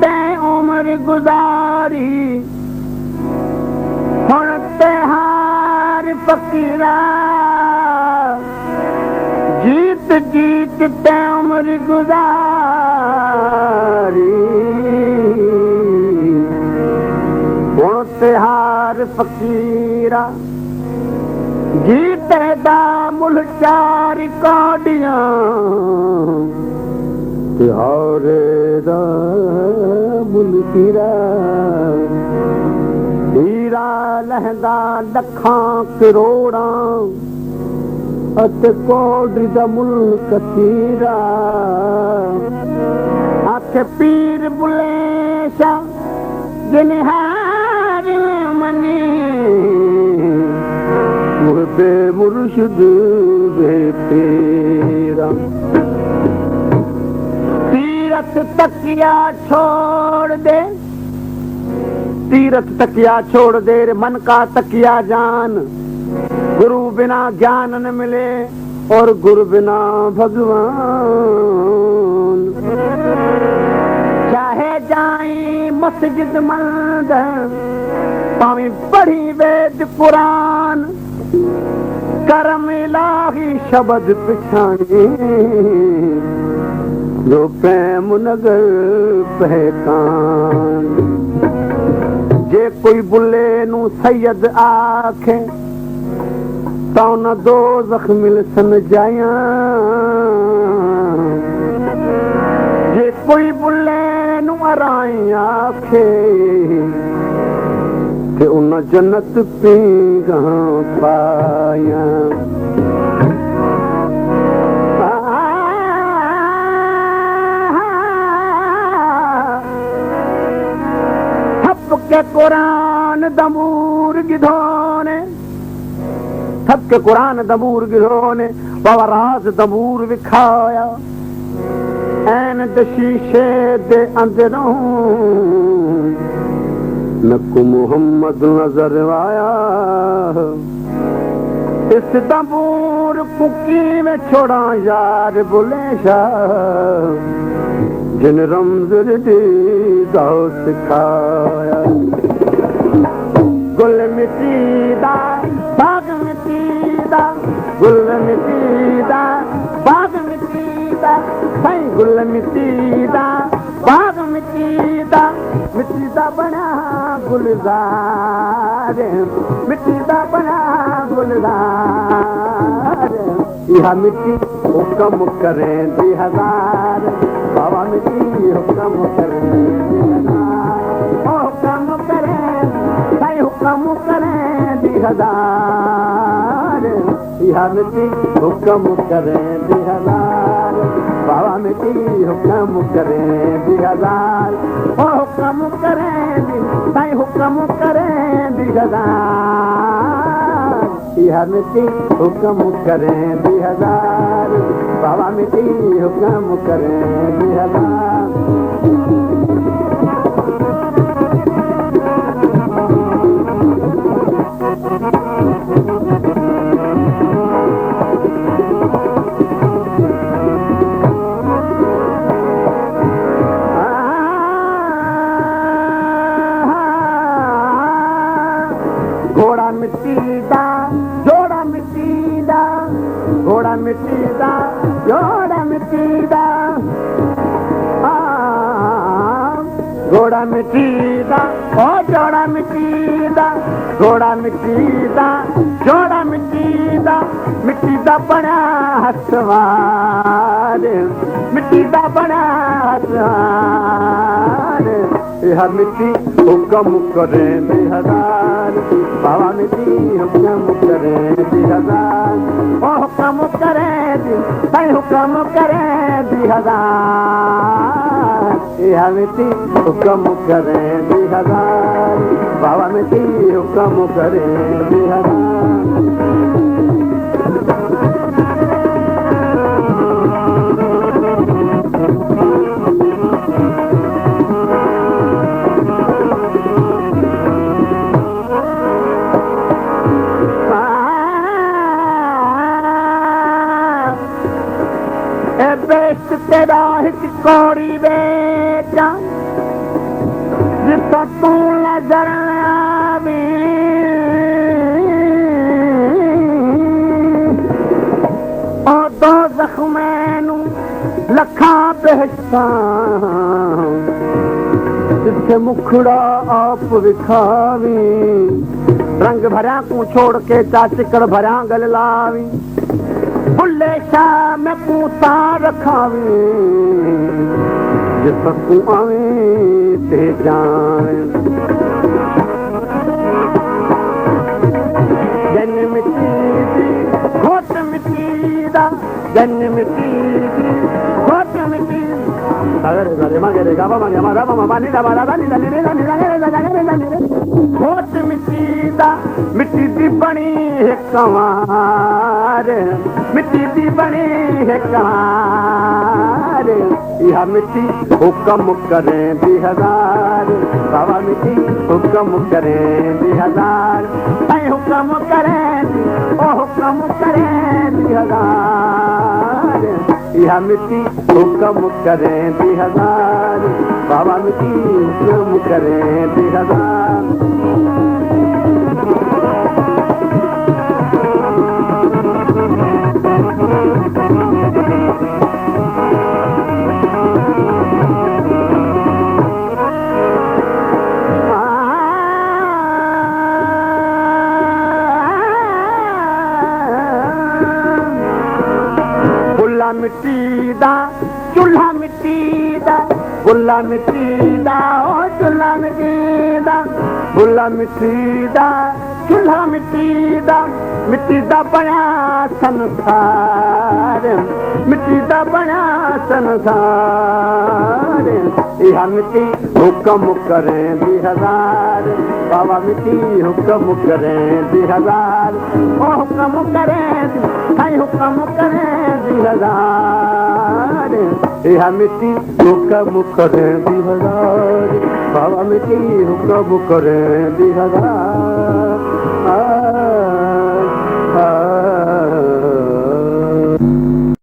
तैं उम्र गुजारी हुण त्योहार फकीरा जीत जीत तैं उम्र गुजारी हुण त्योहार फकीरा जीत दा मुल चार काडियां त्योहार दा मुल हीरा हीरा लहंदा लखां करोड़ां अत कोड दा मुल्क तीरा आख पीर बुलेशा जिनहार मनी बे मुर्शिद बे तेरा तीरथ तकिया छोड़ दे तीरथ तकिया छोड़ दे मन का तकिया जान गुरु बिना ज्ञान न मिले और गुरु बिना भगवान चाहे जाई मस्जिद मंदिर पावी पढ़ी वेद कुरान करम इलाही शब्द पिछाणी जो प्रेम नगर पहचान जे कोई बुले नू सैयद आखे तो न दो जख्मिल सन जाया जे कोई बुले नू अराई आखे कि उन जन्नत पीगा पाया थप के कुरान दमूर गिधोने थप के कुरान दमूर गिधोने बाबा राज दमूर विखाया ऐन दशीशे दे अंदरों नकु मोहम्मद नजर आया इस दबूर कुकी में छोड़ा यार बुलेशा जिन रमजर दी दाव सिखाया गुल मिटीदा बाग मिटीदा गुल मिटीदा बाग मिटीदा साईं गुल मिटीदा बाग मिटीदा मिटीदा बना गुलजार मिटीदा बना गुलजार यह मिट्टी हुक्म करे 2000 बाबा मिट्टी हुक्म करे 2000 हुक्म करे साईं हुक्म करे 2000 यह मिट्टी हुक्म करे 2000 बाबा मिट्टी हुक्म करे 2000 हुक्म करे साईं हुक्म करे 2000 यह मिट्टी हुक्म करे 2000 बाबा मिट्टी हुक्म करे 2000 घोड़ा मिट्टीदा जोड़ा मिट्टीदा घोड़ा मिट्टीदा जोड़ा मिट्टीदा घोड़ा मिट्टीदा ओ जोड़ा मिट्टीदा घोड़ा मिट्टीदा जोड़ा मिट्टीदा मिट्टीदा बना हसवार मिट्टीदा बना हसवार यह मिट्टी हुक्म करे 2000 बाबा मिट्टी हुक्म करे 2000 ओ हुक्म करे साईं हुक्म करे 2000 यह मिट्टी हुक्म करे 2000 बाबा मिट्टी हुक्म करे 2000 तेरा हित कौड़ी बेचा जितो तू नजर आवी ओ तो जख्मैनू लखा बेहसा जिथे मुखड़ा आप विखावी रंग भरिया को छोड़ के चा चिकड़ भरिया गल लावी बुले शाह में पूता रखावी जिस तू आवे ते जाए जन मिट्टी दी घोट मिट्टी दा जन मिट्टी दी घोट मिट्टी सागरे सारे मगरे गावा मगे मारा मामा पानी दा मारा पानी दा नीरे दा नीरे घोट मिट्टी दा मिट्टी दी बनी है कवार मिट्टी दी बनी है कवार यह मिट्टी हुक्म करें 2000 बाबा मिट्टी हुक्म करें 2000 हुक्म करें ओ हुक्म करें 2000 यह मिट्टी हुक्म करें 2000 बाबा मिट्टी हुक्म करें 2000 मिट्टी दा चूल्हा मिट्टी दा बुल्ला मिट्टी दा ओ चूल्हा मिट्टी दा बुल्ला मिट्टी दा चूल्हा मिट्टी दा बना संसार मिट्टी दा बना संसार यह मिट्टी हुक्म करें 2000 बाबा मिट्टी हुक्म करें 2000 ओ हुक्म करें भाई हुक्म करें 2000 यह मिट्टी हुक्म करें 2000 बाबा मिट्टी हुक्म करें 2000